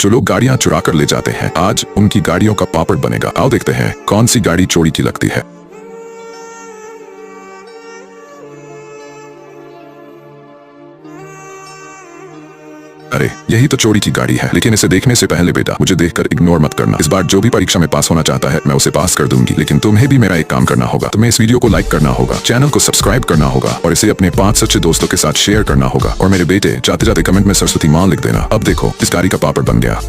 जो लोग गाड़ियां चुरा कर ले जाते हैं, आज उनकी गाड़ियों का पापड़ बनेगा। आओ देखते हैं कौन सी गाड़ी चोरी की लगती है। अरे यही तो चोरी की गाड़ी है। लेकिन इसे देखने से पहले बेटा, मुझे देखकर इग्नोर मत करना। इस बार जो भी परीक्षा में पास होना चाहता है मैं उसे पास कर दूंगी, लेकिन तुम्हें भी मेरा एक काम करना होगा। तुम्हें इस वीडियो को लाइक करना होगा, चैनल को सब्सक्राइब करना होगा और इसे अपने 5 सच्चे दोस्तों के साथ शेयर करना होगा। और मेरे बेटे, जाते जाते कमेंट में सरस्वती माँ लिख देना। अब देखो, इस गाड़ी का पापड़ बन गया।